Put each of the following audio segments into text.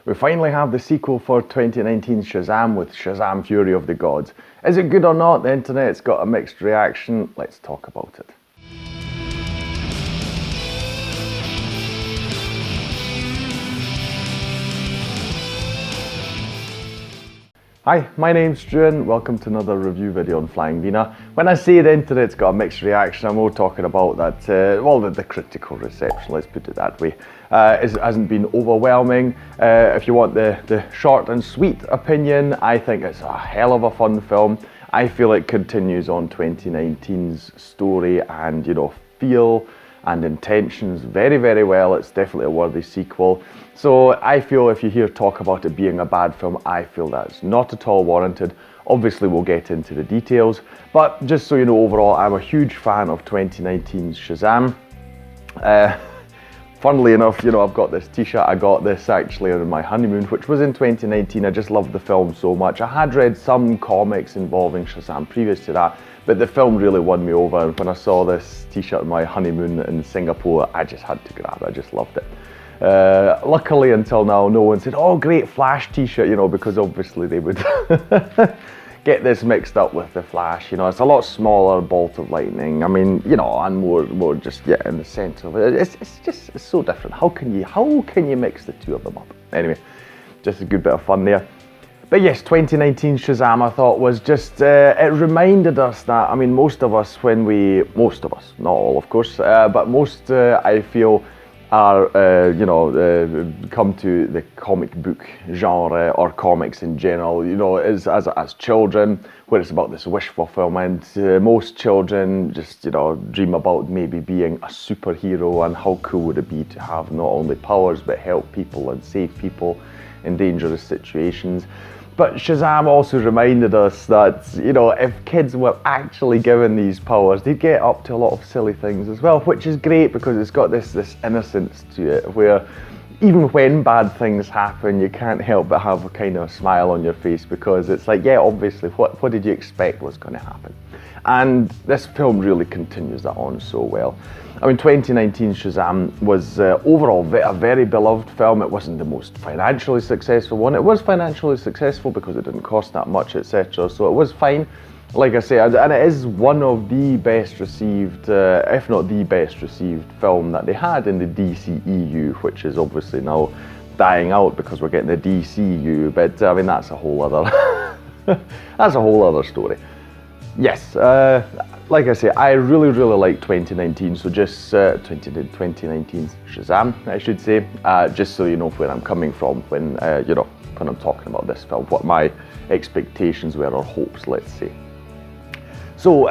We finally have the sequel for 2019's Shazam with Shazam Fury of the Gods. Is it good or not? The internet's got a mixed reaction. Let's talk about it. Hi, my name's Stu and welcome to another review video on Flying Wiener. When I say the internet's got a mixed reaction, I'm more talking about that, the critical reception, let's put it that way. It hasn't been overwhelming. If you want the short and sweet opinion, I think it's a hell of a fun film. I feel it continues on 2019's story and, feel and intentions very, very well. It's definitely a worthy sequel. So I feel if you hear talk about it being a bad film, I feel that's not at all warranted. Obviously we'll get into the details, but just so you know, overall I'm a huge fan of 2019's Shazam. Funnily enough, I've got this t-shirt. I got this actually on my honeymoon, which was in 2019. I just loved the film so much. I had read some comics involving Shazam previous to that, but the film really won me over. And when I saw this t-shirt on my honeymoon in Singapore, I just had to grab it. I just loved it. Luckily until now, no one said, "Oh, great Flash t-shirt," because obviously they would get this mixed up with the Flash. It's a lot smaller bolt of lightning. I mean, and more just in the centre of it. It's so different. How can you mix the two of them up? Anyway, just a good bit of fun there. But yes, 2019 Shazam I thought was just, it reminded us that, most of us, not all of course, but most I feel are, come to the comic book genre or comics in general, as children, where it's about this wish fulfillment. Most children just, dream about maybe being a superhero, and how cool would it be to have not only powers but help people and save people in dangerous situations. But Shazam also reminded us that, if kids were actually given these powers, they'd get up to a lot of silly things as well, which is great because it's got this innocence to it, where even when bad things happen, you can't help but have a kind of smile on your face, because it's like, yeah, obviously, what did you expect was going to happen? And this film really continues that on so well. 2019 Shazam was overall a very beloved film. It wasn't the most financially successful one. It was financially successful because it didn't cost that much, etc. So it was fine, like I say, and it is one of the best received, if not the best received film that they had in the DCEU, which is obviously now dying out because we're getting the DCEU. But that's a whole other story. Yes, like I say, I really like 2019, so just 2019's Shazam, I should say, just so you know where I'm coming from when, when I'm talking about this film, what my expectations were, or hopes, let's say. So,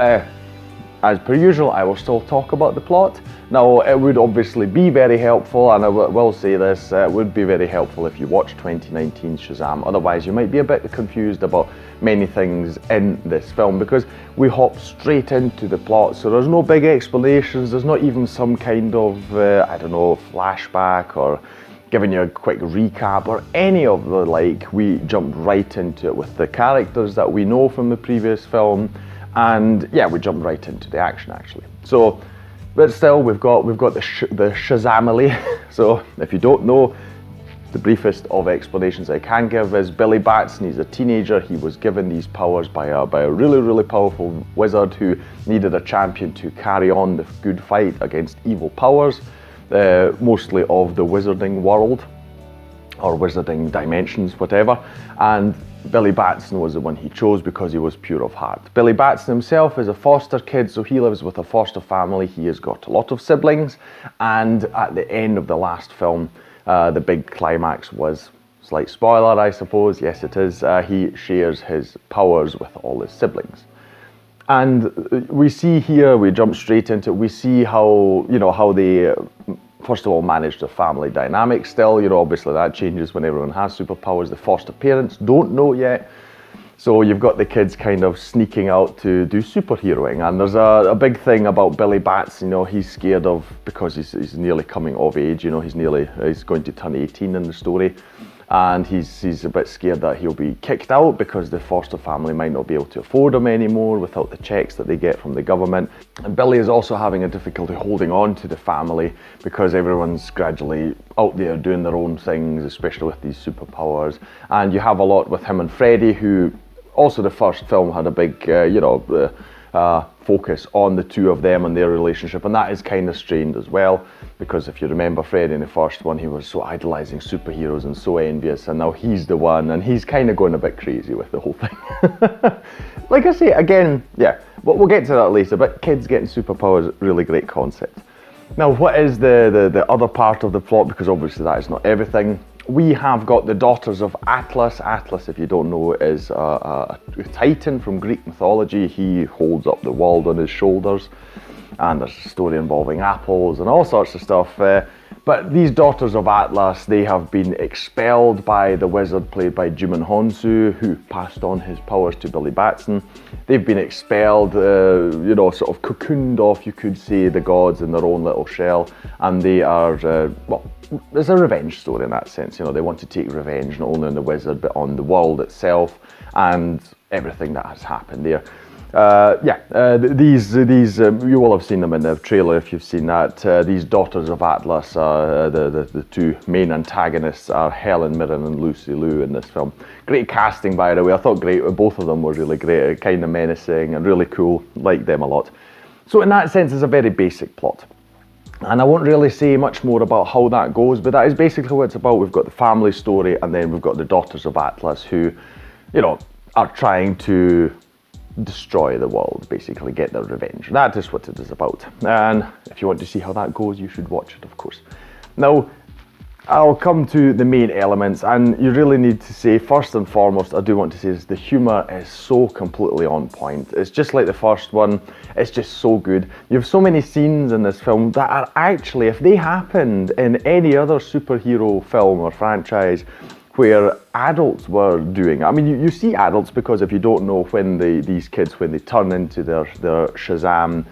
as per usual, I will still talk about the plot. Now, it would obviously be very helpful, and I will say this, it would be very helpful if you watch 2019's Shazam. Otherwise, you might be a bit confused about many things in this film, because we hop straight into the plot. So there's no big explanations. There's not even some kind of, flashback or giving you a quick recap or any of the like. We jump right into it with the characters that we know from the previous film. And yeah, we jump right into the action actually. So, but still, we've got the Shazamily. So if you don't know, the briefest of explanations I can give is Billy Batson. He's a teenager. He was given these powers by a really powerful wizard who needed a champion to carry on the good fight against evil powers, mostly of the wizarding world or wizarding dimensions, whatever. And Billy Batson was the one he chose because he was pure of heart. Billy Batson himself is a foster kid, so he lives with a foster family. He has got a lot of siblings, and at the end of the last film, the big climax was, slight spoiler I suppose, yes it is, he shares his powers with all his siblings. And we see here, we jump straight into it, we see how, how they first of all manage the family dynamic still. Obviously that changes when everyone has superpowers. The foster parents don't know yet. So you've got the kids kind of sneaking out to do superheroing, and there's a big thing about Billy Batson. He's scared of, because he's nearly coming of age. He's going to turn 18 in the story. and he's a bit scared that he'll be kicked out because the foster family might not be able to afford him anymore without the checks that they get from the government. And Billy is also having a difficulty holding on to the family because everyone's gradually out there doing their own things, especially with these superpowers. And you have a lot with him and Freddie, who also the first film had a big, focus on the two of them and their relationship, and that is kind of strained as well, because if you remember Freddy in the first one, he was so idolizing superheroes and so envious, and now he's the one, and he's kind of going a bit crazy with the whole thing. Like I say, again, yeah, we'll get to that later, but kids getting superpowers, really great concept. Now, what is the other part of the plot, because obviously that is not everything. We have got the daughters of Atlas. Atlas, if you don't know, is a titan from Greek mythology. He holds up the world on his shoulders, and there's a story involving apples and all sorts of stuff. But these daughters of Atlas, they have been expelled by the wizard played by Jimon Honsu, who passed on his powers to Billy Batson. They've been expelled, sort of cocooned off, you could say, the gods in their own little shell, and they are, it's a revenge story in that sense. They want to take revenge not only on the wizard but on the world itself and everything that has happened there. These you will have seen them in the trailer if you've seen that. These daughters of Atlas, the two main antagonists are Helen Mirren and Lucy Liu in this film. Great casting, by the way. I thought both of them were really great, kind of menacing and really cool. Liked them a lot. So in that sense, it's a very basic plot. And I won't really say much more about how that goes, but that is basically what it's about. We've got the family story, and then we've got the daughters of Atlas who, are trying to destroy the world, basically get their revenge. That is what it is about. And if you want to see how that goes, you should watch it, of course. Now, I'll come to the main elements, and you really need to say, first and foremost, I do want to say is the humour is so completely on point. It's just like the first one, it's just so good. You have so many scenes in this film that are actually, if they happened in any other superhero film or franchise where adults were doing it. I mean, you see adults because if you don't know, when these kids, when they turn into their Shazam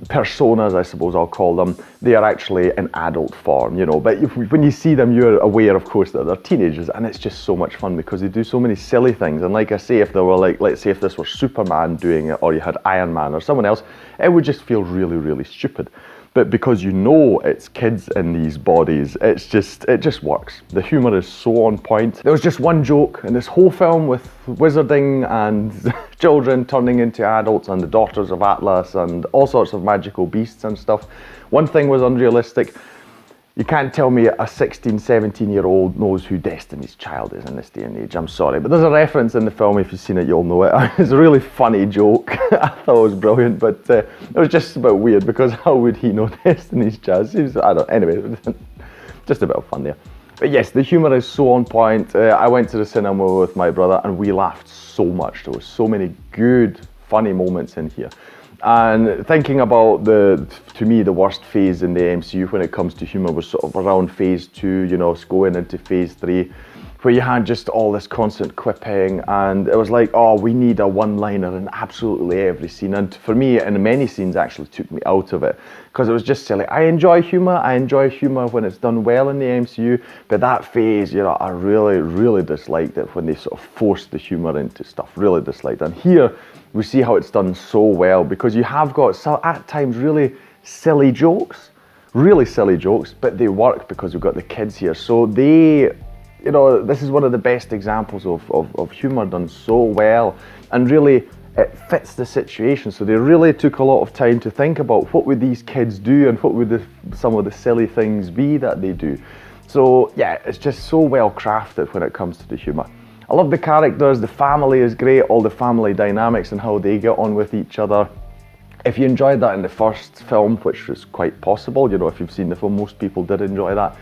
personas, I suppose I'll call them, they are actually in adult form, but when you see them, you're aware, of course, that they're teenagers, and it's just so much fun because they do so many silly things. And like I say, if they were let's say if this were Superman doing it, or you had Iron Man or someone else, it would just feel really, really stupid. But because it's kids in these bodies, it just works. The humour is so on point. There was just one joke in this whole film with wizarding and children turning into adults and the daughters of Atlas and all sorts of magical beasts and stuff. One thing was unrealistic. You can't tell me a 16, 17-year-old knows who Destiny's Child is in this day and age. I'm sorry, but there's a reference in the film. If you've seen it, you'll know it. It's a really funny joke. I thought it was brilliant, but it was just a bit weird because how would he know Destiny's Child? Anyway, just a bit of fun there. But yes, the humour is so on point. I went to the cinema with my brother and we laughed so much. There was so many good, funny moments in here. And thinking about to me, the worst phase in the MCU when it comes to humour was sort of around phase 2, going into phase 3, where you had just all this constant quipping, and it was like, oh, we need a one-liner in absolutely every scene. And for me, in many scenes, actually took me out of it, because it was just silly. I enjoy humour when it's done well in the MCU, but that phase, I really, really disliked it when they sort of forced the humour into stuff, really disliked it. And here, we see how it's done so well, because you have got, at times, really silly jokes, but they work because we've got the kids here. So this is one of the best examples of humour done so well, and really it fits the situation. So they really took a lot of time to think about what would these kids do and what would some of the silly things be that they do. So yeah, it's just so well crafted when it comes to the humour. I love the characters, the family is great, all the family dynamics and how they get on with each other. If you enjoyed that in the first film, which was quite possible, if you've seen the film, most people did enjoy that.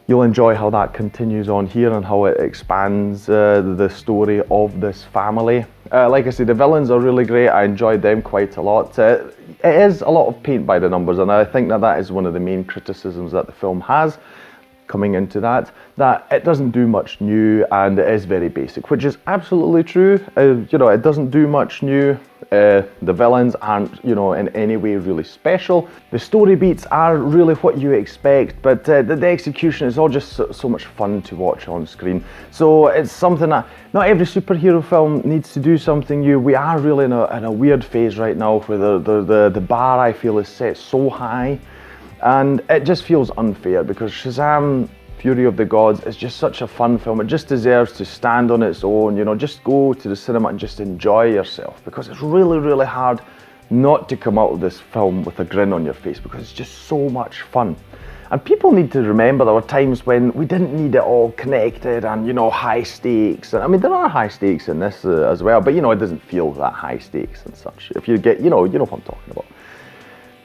You'll enjoy how that continues on here and how it expands the story of this family. Like I said, the villains are really great. I enjoyed them quite a lot. It is a lot of paint by the numbers, and I think that is one of the main criticisms that the film has, coming into that it doesn't do much new and it is very basic, which is absolutely true. You know, it doesn't do much new. The villains aren't, you know, in any way really special. The story beats are really what you expect, but the execution is all just so much fun to watch on screen. So it's something that not every superhero film needs to do something new. We are really in a weird phase right now where the bar, I feel, is set so high, and it just feels unfair because Shazam! Fury of the Gods is just such a fun film. It just deserves to stand on its own, you know, just go to the cinema and just enjoy yourself, because it's really, really hard not to come out of this film with a grin on your face because it's just so much fun. And people need to remember there were times when we didn't need it all connected and, you know, high stakes. And I mean, there are high stakes in this as well, but, you know, it doesn't feel that high stakes and such. If you get, you know what I'm talking about.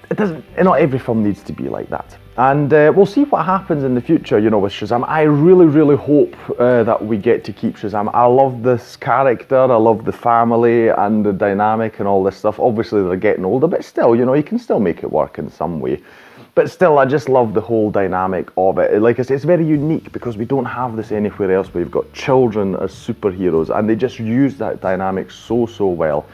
It doesn't, not every film needs to be like that. And we'll see what happens in the future, you know, with Shazam. I really, really hope that we get to keep Shazam. I love this character, I love the family and the dynamic and all this stuff. Obviously they're getting older, but still, you know, you can still make it work in some way. But still, I just love the whole dynamic of it. Like I said, it's very unique because we don't have this anywhere else where you've got children as superheroes, and they just use that dynamic so well.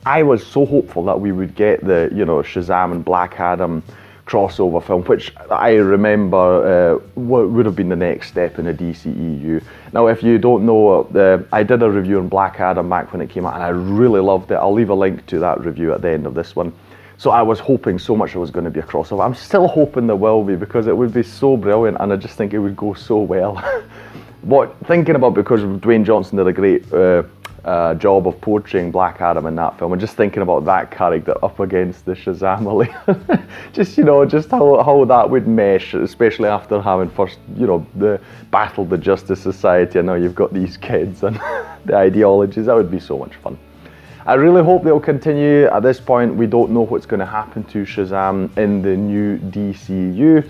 I was so hopeful that we would get the, you know, Shazam and Black Adam crossover film, which I remember would have been the next step in a DCEU. Now, if you don't know, I did a review on Black Adam back when it came out, and I really loved it. I'll leave a link to that review at the end of this one. So I was hoping so much it was going to be a crossover. I'm still hoping there will be, because it would be so brilliant, and I just think it would go so well. Thinking about, because Dwayne Johnson did a great job of portraying Black Adam in that film, and just thinking about that character up against the Shazam alien, just, you know, just how that would mesh, especially after having first, you know, battled the Justice Society, and now you've got these kids and the ideologies. That would be so much fun. I really hope they'll continue. At this point, we don't know what's going to happen to Shazam in the new DCEU.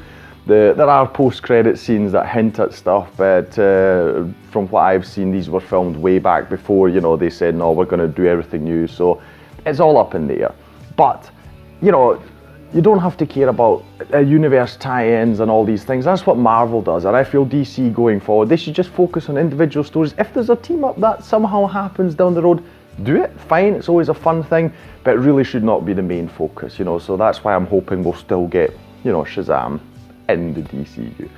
There are post-credit scenes that hint at stuff, but from what I've seen, these were filmed way back before, you know, they said, no, we're going to do everything new, so it's all up in the air. But, you know, you don't have to care about universe tie-ins and all these things. That's what Marvel does, and I feel DC going forward, they should just focus on individual stories. If there's a team-up that somehow happens down the road, do it, fine, it's always a fun thing, but it really should not be the main focus, you know, so that's why I'm hoping we'll still get, you know, Shazam in the DCU.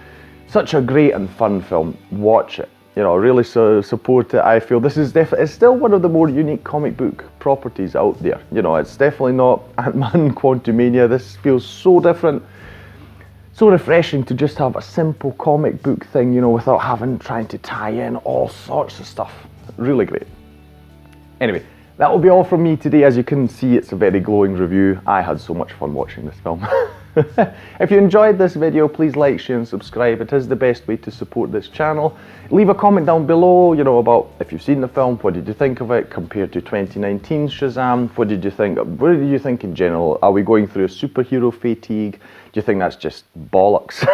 Such a great and fun film. Watch it, you know, really support it. I feel this is definitely, it's still one of the more unique comic book properties out there. You know, it's definitely not Ant-Man Quantumania. This feels so different, so refreshing to just have a simple comic book thing, you know, without trying to tie in all sorts of stuff. Really great. Anyway, that will be all from me today. As you can see, it's a very glowing review. I had so much fun watching this film. If you enjoyed this video, please like, share and subscribe. It is the best way to support this channel. Leave a comment down below, you know, about if you've seen the film, what did you think of it compared to 2019's Shazam? What did you think? What did you think in general? Are we going through a superhero fatigue? Do you think that's just bollocks?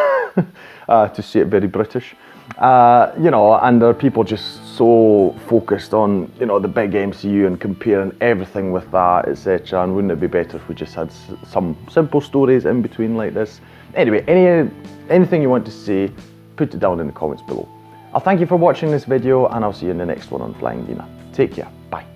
To say it very British. You know, and are people just so focused on, you know, the big MCU and comparing everything with that, etc. And wouldn't it be better if we just had some simple stories in between like this? Anyway, anything you want to say, put it down in the comments below. I'll thank you for watching this video, and I'll see you in the next one on Flying Wiener. Take care, bye.